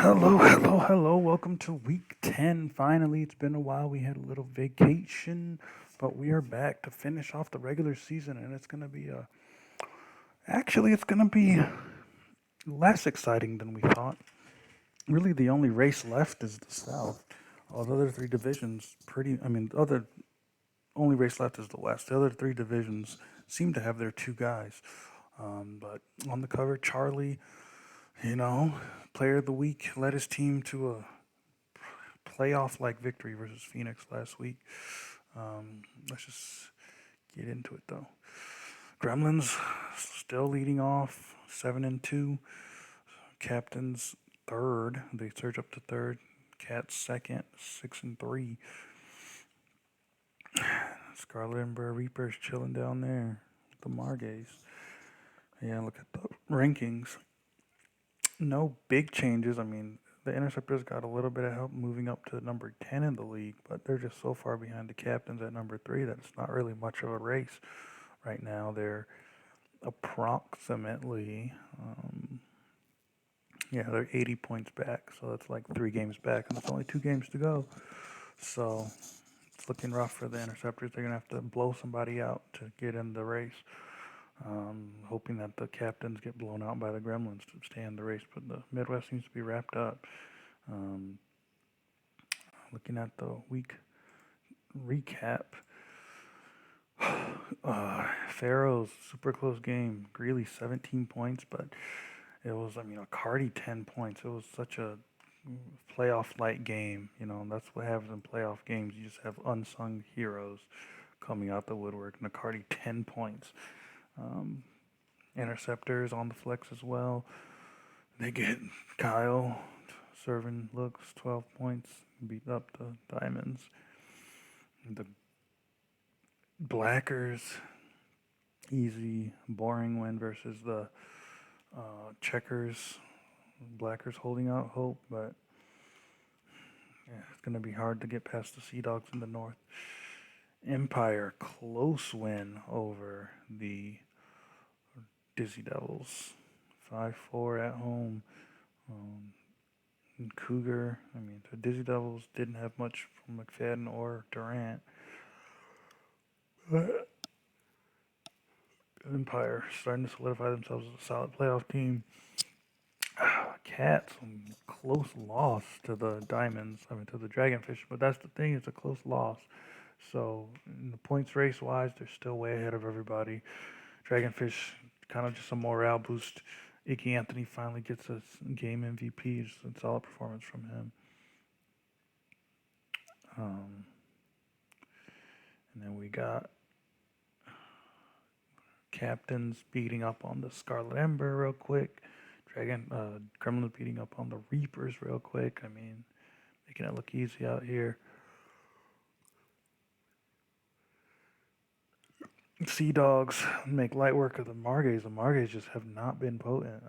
Hello, hello, hello. Welcome to week 10. Finally, it's been a while. We had a little vacation, but we are back to finish off the regular season, and it's going to be less exciting than we thought. Really, the only race left is the South. All the other three divisions, the other only race left is the West. The other three divisions seem to have their two guys. But on the cover, Charlie, you know, player of the week, led his team to a playoff like victory versus Phoenix last week. Let's just get into it though. Gremlins still leading off 7-2. Captains third. They surge up to third. Cats second, 6-3. Scarlet Ember Reapers chilling down there. The Margays. Yeah, look at the rankings. No big changes. The Interceptors got a little bit of help moving up to number 10 in the league, but they're just so far behind the Captains at number 3 that it's not really much of a race right now. They're approximately, they're 80 points back, so that's like 3 games back, and it's only 2 games to go. So it's looking rough for the Interceptors. They're going to have to blow somebody out to get in the race. Hoping that the Captains get blown out by the Gremlins to stay in the race, but the Midwest seems to be wrapped up. Um, Looking at the week recap, Pharaoh's super close game. Greeley 17 points, but it was, Cardi 10 points. It was such a playoff-like game. That's what happens in playoff games. You just have unsung heroes coming out the woodwork. McCarty 10 points. Interceptors on the flex as well. They get Kyle serving looks 12 points, beat up the Diamonds. The Blackers, easy, boring win versus the Checkers. Blackers holding out hope, but it's going to be hard to get past the Sea Dogs in the north. Empire, close win over the Dizzy Devils. 5-4 at home. Cougar, the Dizzy Devils didn't have much from McFadden or Durant. But Empire starting to solidify themselves as a solid playoff team. Cats, close loss to the Diamonds, to the Dragonfish, but that's the thing, it's a close loss. So, in the points race wise, they're still way ahead of everybody. Dragonfish, kind of just a morale boost. Icky Anthony finally gets a game MVP, just a solid performance from him. And then we got Captains beating up on the Scarlet Ember real quick. Gremlins beating up on the Reapers real quick. Making it look easy out here. Sea Dogs make light work of the Margays. The Margays just have not been potent.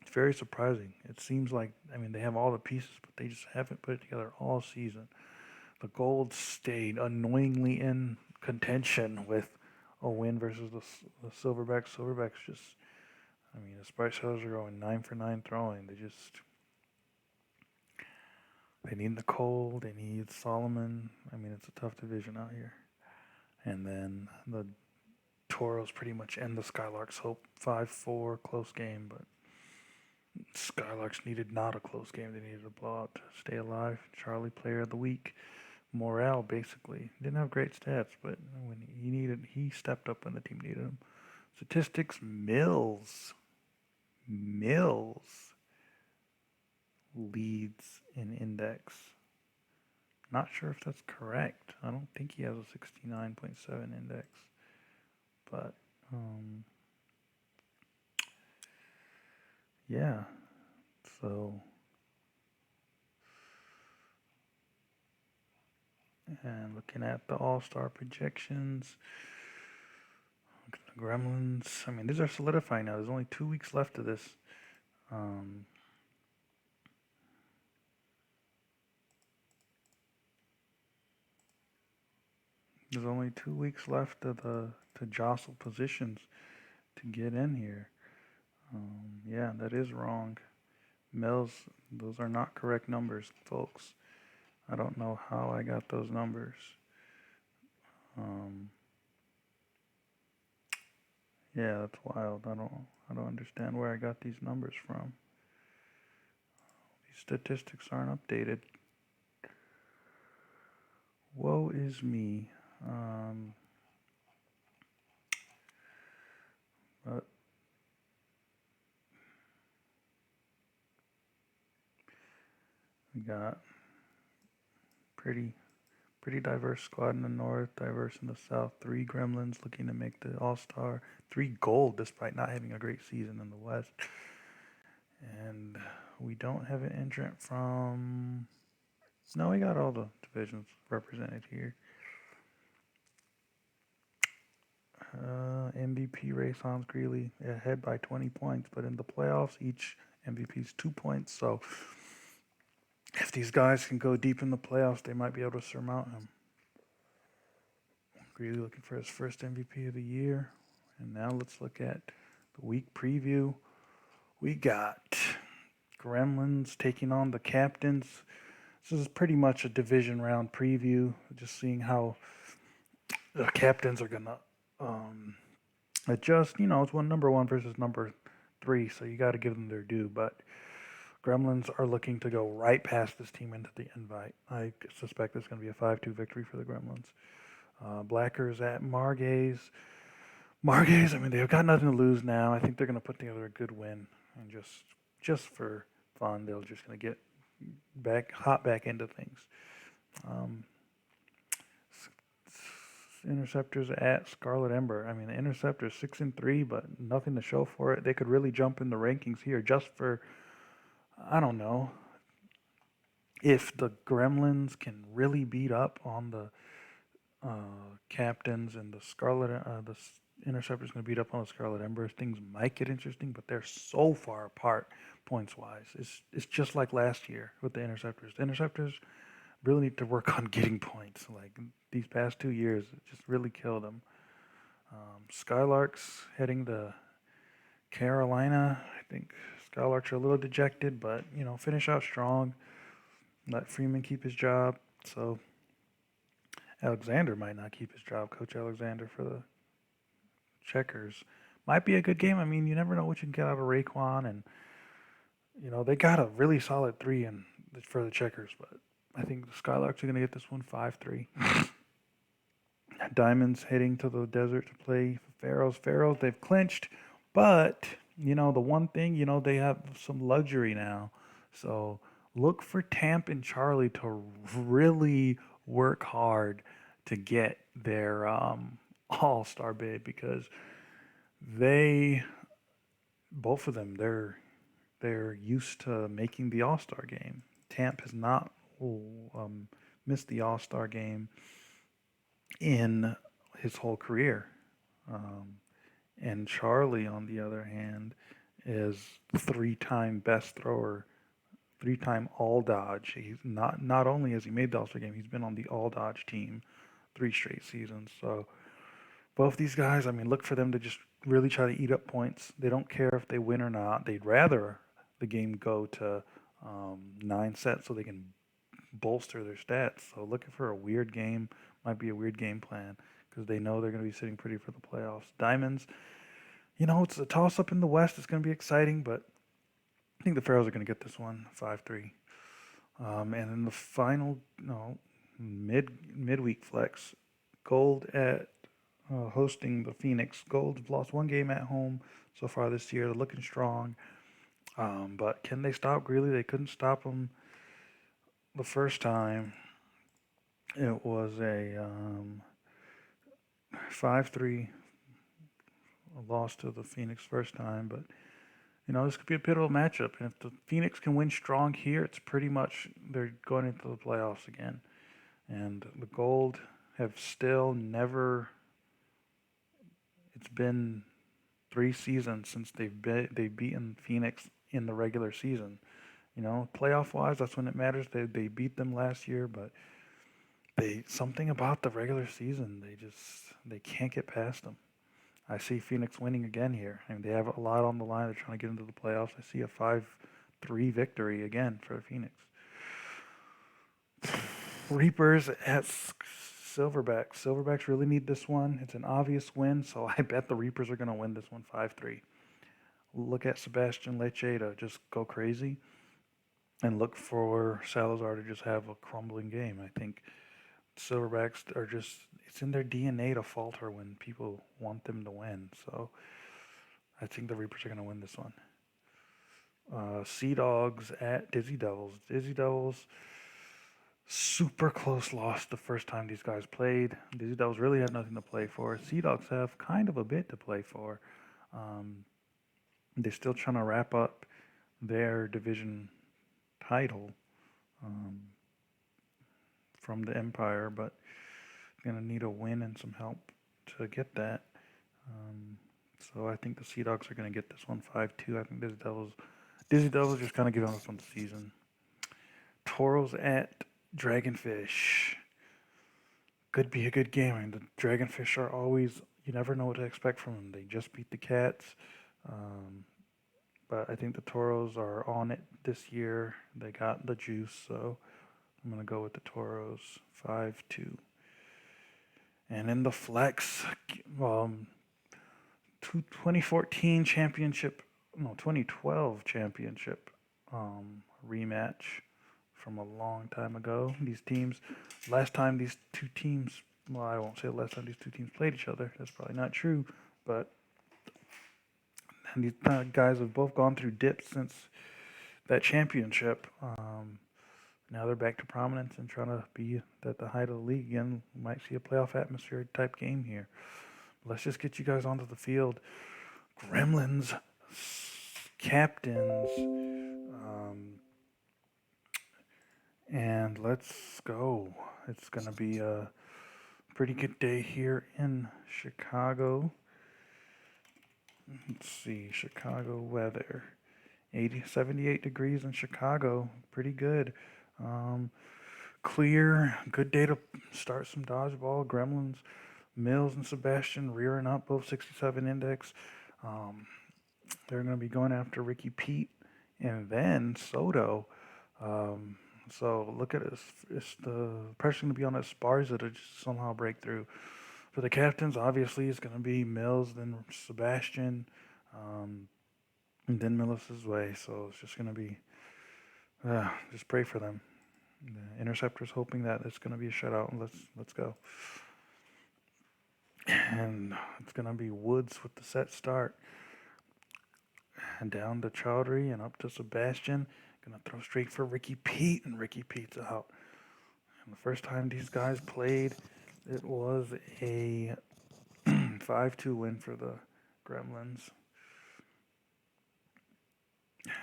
It's very surprising. It seems like, they have all the pieces, but they just haven't put it together all season. The Gold stayed annoyingly in contention with a win versus the Silverbacks. Silverbacks just, the Spice Sellers are going 9 for 9 throwing. They need Nicole, they need Solomon. It's a tough division out here. And then the Toros pretty much end the Skylarks' hope. 5-4, close game, but Skylarks needed not a close game. They needed a blowout to stay alive. Charlie, player of the week. Morale, basically. Didn't have great stats, but when he stepped up when the team needed him. Statistics, Mills leads in index. Not sure if that's correct. I don't think he has a 69.7 index. But, yeah. So, and looking at the All-Star projections, the Gremlins, these are solidifying now. There's only 2 weeks left of this. There's only 2 weeks left of to jostle positions to get in here. Yeah, that is wrong. Mills, those are not correct numbers, folks. I don't know how I got those numbers. Um, yeah, that's wild. I don't understand where I got these numbers from. These statistics aren't updated. Woe is me. Um, but we got pretty pretty diverse squad in the north, diverse in the south. Three Gremlins looking to make the All Star. Three gold despite not having a great season in the west. And we don't have an entrant from. No, we got all the divisions represented here. MVP race, Hans Greeley ahead by 20 points, but in the playoffs, each MVP is 2 points. So if these guys can go deep in the playoffs, they might be able to surmount him. Greeley looking for his first MVP of the year. And now let's look at the week preview. We got Gremlins taking on the Captains. This is pretty much a division round preview, just seeing how the Captains are going to adjust. It's number one versus number three, so you got to give them their due. But Gremlins are looking to go right past this team into the invite. I suspect it's going to be a 5-2 victory for the Gremlins. Blackers at Margays. Margays, I mean, they've got nothing to lose now. I think they're going to put together a good win, and just for fun, they're just going to get hop back into things. Um, Interceptors at Scarlet Ember. I mean, the Interceptors 6-3, but nothing to show for it. They could really jump in the rankings here just for, I don't know, if the Gremlins can really beat up on the Captains and the Interceptors going to beat up on the Scarlet Ember. Things might get interesting, but they're so far apart points wise. It's just like last year with the Interceptors. The Interceptors really need to work on getting points. Like these past 2 years, it just really killed them. Skylarks heading to Carolina. I think Skylarks are a little dejected, but finish out strong. Let Freeman keep his job. So Alexander might not keep his job. Coach Alexander for the Checkers might be a good game. I mean, you never know what you can get out of Raekwon, and they got a really solid three in for the Checkers, but I think the Skylarks are going to get this one 5-3. Diamonds heading to the desert to play Pharaohs. Pharaohs, they've clinched, but the one thing, they have some luxury now. So look for Tamp and Charlie to really work hard to get their all-star bid, because both of them, they're used to making the all-star game. Tamp has not missed the all-star game in his whole career. And Charlie, on the other hand, is three-time best thrower, three-time all-dodge. He's not only has he made the all-star game, he's been on the all-dodge team 3 straight seasons. So both these guys, I mean, look for them to just really try to eat up points. They don't care if they win or not. They'd rather the game go to 9 sets so they can bolster their stats. So looking for a weird game might be a weird game plan, because they know they're going to be sitting pretty for the playoffs. Diamonds, it's a toss-up in the West. It's going to be exciting, but I think the Pharaohs are going to get this one 5-3. And in the final, midweek flex, Gold at hosting the Phoenix. Gold have lost one game at home so far this year. They're looking strong. But can they stop Greeley? They couldn't stop him the first time. It was a 5-3 loss to the Phoenix first time. But, this could be a pivotal matchup. And if the Phoenix can win strong here, it's pretty much they're going into the playoffs again. And the Gold have still never... It's been 3 seasons since they've beaten Phoenix in the regular season. Playoff-wise, that's when it matters. They beat them last year, but something about the regular season, they can't get past them. I see Phoenix winning again here. I mean, they have a lot on the line. They're trying to get into the playoffs. I see a 5-3 victory again for Phoenix. Reapers at Silverbacks. Silverbacks really need this one. It's an obvious win, so I bet the Reapers are going to win this one 5-3. Look at Sebastian Leche to just go crazy, and look for Salazar to just have a crumbling game. I think Silverbacks are just, it's in their DNA to falter when people want them to win. So I think the Reapers are going to win this one. Sea Dogs at Dizzy Devils. Dizzy Devils, super close loss the first time these guys played. Dizzy Devils really had nothing to play for. Sea Dogs have kind of a bit to play for. They're still trying to wrap up their division title from the Empire, but going to need a win and some help to get that. So I think the Sea Dogs are going to get this one 5-2. I think Dizzy Devils just kind of giving us on the season. Toros at Dragonfish. Could be a good game. I mean, the Dragonfish are always, you never know what to expect from them. They just beat the Cats. But I think the Toros are on it this year. They got the juice, so I'm going to go with the Toros 5-2. And in the flex, 2014 championship, no, 2012 championship rematch from a long time ago. These teams, last time these two teams, well, I won't say the last time these two teams played each other. That's probably not true, but these guys have both gone through dips since that championship. Now they're back to prominence and trying to be at the height of the league again. We might see a playoff atmosphere type game here. Let's just get you guys onto the field. Gremlins, Captains, and let's go. It's going to be a pretty good day here in Chicago. Let's see, Chicago weather. 78 degrees in Chicago. Pretty good. Clear. Good day to start some dodgeball. Gremlins, Mills and Sebastian rearing up, both 67 index. They're going to be going after Ricky Pete and then Soto. So look at it. It's the pressure going to be on Esparza to just somehow break through. For the Captains, obviously, it's going to be Mills, then Sebastian, and then Melissa's way. So it's just going to be, just pray for them. The Interceptors hoping that it's going to be a shutout, and let's go. And it's going to be Woods with the set start. And down to Chowdhury and up to Sebastian. Going to throw straight for Ricky Pete, and Ricky Pete's out. And the first time these guys played, it was a 5-2 win for the Gremlins.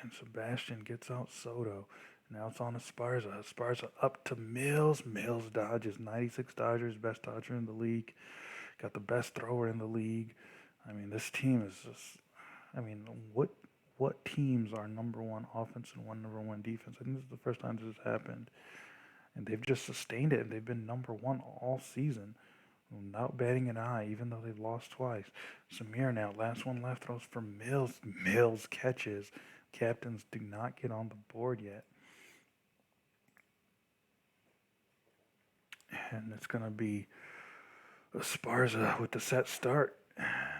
And Sebastian gets out Soto. Now it's on Esparza. Esparza up to Mills. Mills dodges. 96 Dodgers, best Dodger in the league. Got the best thrower in the league. I mean, this team is just, I mean, what teams are number one offense and number one defense? I think this is the first time this has happened. And they've just sustained it, and they've been number one all season without batting an eye, even though they've lost twice. Samir now, last one left, throws for Mills. Mills catches. Captains do not get on the board yet. And it's going to be Esparza with the set start.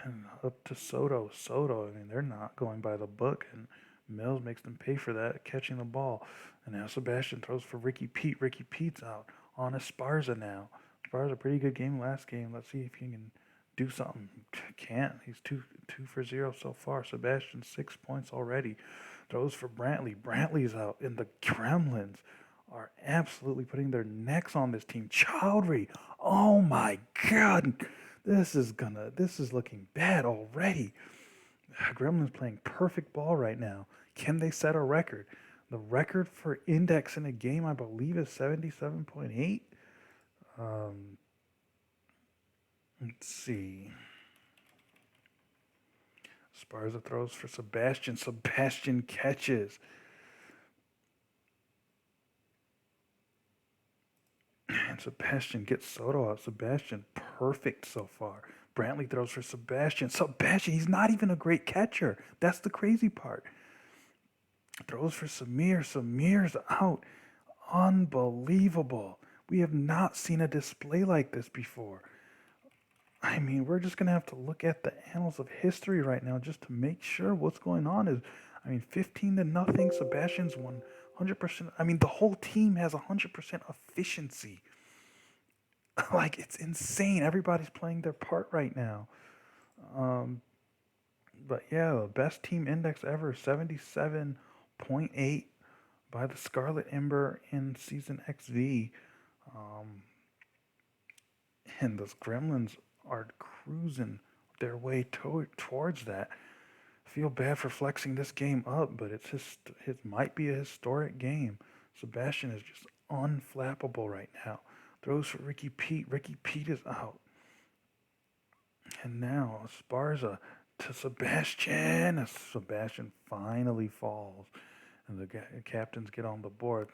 And up to Soto. Soto, I mean, they're not going by the book, and Mills makes them pay for that, catching the ball. And now Sebastian throws for Ricky Pete. Ricky Pete's out on Esparza now. Esparza, pretty good game last game. Let's see if he can do something. Can't. He's two for 0 so far. Sebastian 6 points already. Throws for Brantley. Brantley's out. And the Gremlins are absolutely putting their necks on this team. Chowdhury. Oh my God. This is looking bad already. Gremlins playing perfect ball right now. Can they set a record? The record for index in a game, I believe, is 77.8. Let's see. Esparza throws for Sebastian. Sebastian catches. And Sebastian gets Soto out. Sebastian, perfect so far. Brantley throws for Sebastian. Sebastian, he's not even a great catcher. That's the crazy part. Throws for Samir. Samir's out. Unbelievable. We have not seen a display like this before. I mean, we're just going to have to look at the annals of history right now just to make sure what's going on is, I mean, 15 to nothing. Sebastian's 100%. I mean, the whole team has 100% efficiency. Like, it's insane. Everybody's playing their part right now. Um, but yeah, the best team index ever, 77.8 by the Scarlet Ember in Season XV. Um, and those Gremlins are cruising their way towards that. Feel bad for flexing this game up, but it might be a historic game. Sebastian is just unflappable right now. Throws for Ricky Pete. Ricky Pete is out. And now Esparza to Sebastian. As Sebastian finally falls. And the captains get on the board.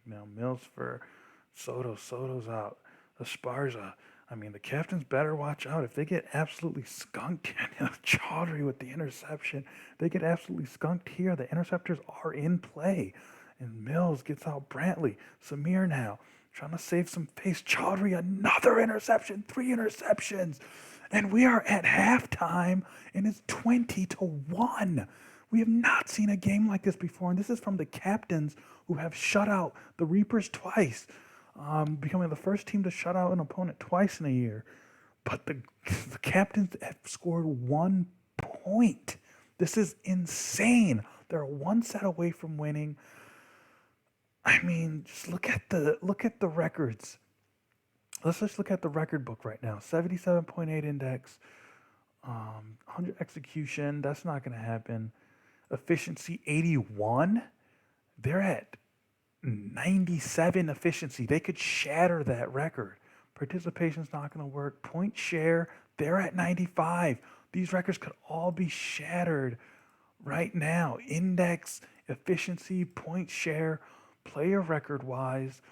Now Mills for Soto. Soto's out. Esparza. I mean, the captains better watch out. If they get absolutely skunked, Chaudhry with the interception, they get absolutely skunked here. The interceptors are in play. And Mills gets out Brantley. Samir now trying to save some face. Chaudhry, another interception. 3 interceptions. And we are at halftime, and it's 20-1. We have not seen a game like this before, and this is from the captains who have shut out the Reapers twice, becoming the first team to shut out an opponent twice in a year. But the captains have scored 1 point. This is insane. They're 1 set away from winning. I mean, just look at the records. Let's just look at the record book right now. 77.8 index, 100 execution. That's not going to happen. Efficiency 81. They're at 97 efficiency. They could shatter that record. Participation's not going to work. Point share, they're at 95. These records could all be shattered right now. Index, efficiency, point share, player record wise.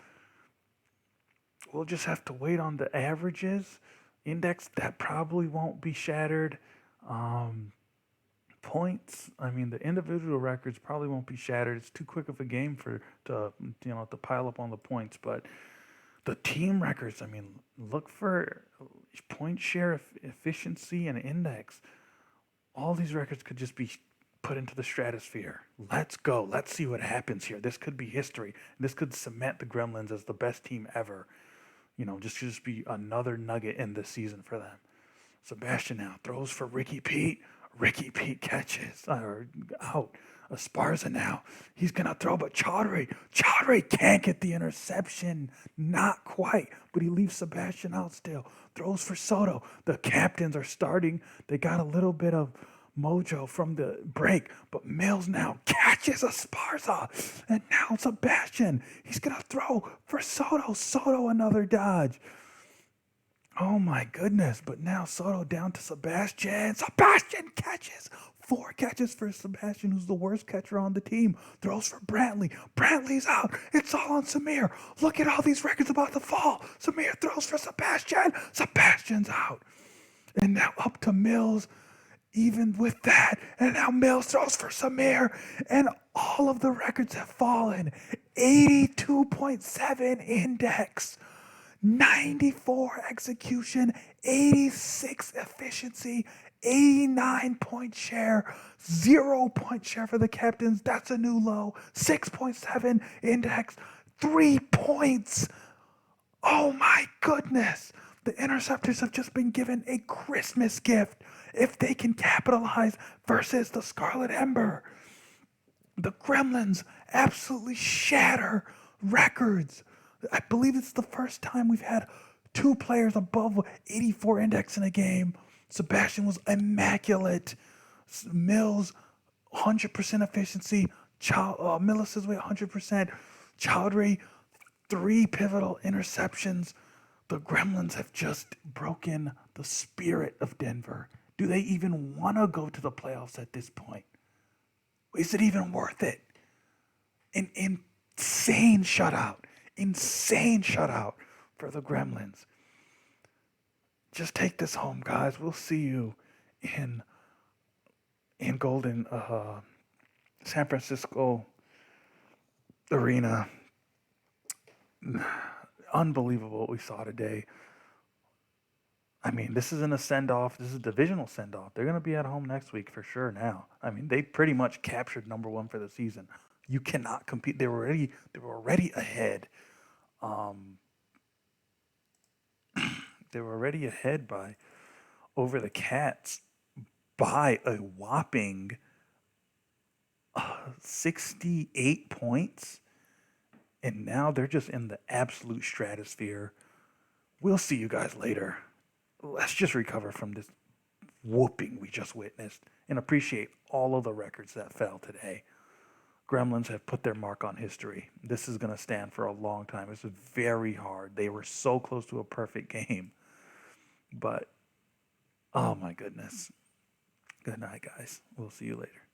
We'll just have to wait on the averages. Index, that probably won't be shattered. Points, I mean, the individual records probably won't be shattered. It's too quick of a game to pile up on the points. But the team records, I mean, look for point share, efficiency, and index. All these records could just be put into the stratosphere. Let's go. Let's see what happens here. This could be history. This could cement the Gremlins as the best team ever. Just be another nugget in this season for them. Sebastian now throws for Ricky Pete. Ricky Pete catches out. Esparza now. He's going to throw, but Chaudhry can't get the interception. Not quite, but he leaves Sebastian out still. Throws for Soto. The captains are starting. They got a little bit of mojo from the break, but Mills now catches Esparza. And now Sebastian. He's going to throw for Soto. Soto, another dodge. Oh my goodness, but now Soto down to Sebastian. Sebastian catches. 4 catches for Sebastian, who's the worst catcher on the team. Throws for Brantley. Brantley's out. It's all on Samir. Look at all these records about to fall. Samir throws for Sebastian. Sebastian's out. And now up to Mills, even with that. And now Mills throws for Samir. And all of the records have fallen. 82.7 index. 94 execution, 86 efficiency, 89 point share, 0 point share for the captains. That's a new low. 6.7 index, 3 points. Oh my goodness. The Interceptors have just been given a Christmas gift if they can capitalize versus the Scarlet Ember. The Gremlins absolutely shatter records. I believe it's the first time we've had 2 players above 84 index in a game. Sebastian was immaculate. Mills, 100% efficiency. Millis is 100%. Chaudhry, 3 pivotal interceptions. The Gremlins have just broken the spirit of Denver. Do they even want to go to the playoffs at this point? Is it even worth it? An insane shutout. Insane shutout for the Gremlins. Just take this home, guys. We'll see you in Golden San Francisco arena, unbelievable what we saw today. I mean, this isn't a send off. This is a divisional send off. They're going to be at home next week for sure now. I mean, they pretty much captured number one for the season. You cannot compete. They were already ahead. Um, they were already ahead by over the Cats by a whopping 68 points. And now they're just in the absolute stratosphere. We'll see you guys later. Let's just recover from this whooping we just witnessed and appreciate all of the records that fell today. Gremlins have put their mark on history. This is going to stand for a long time. It's very hard. They were so close to a perfect game. But, oh my goodness. Good night, guys. We'll see you later.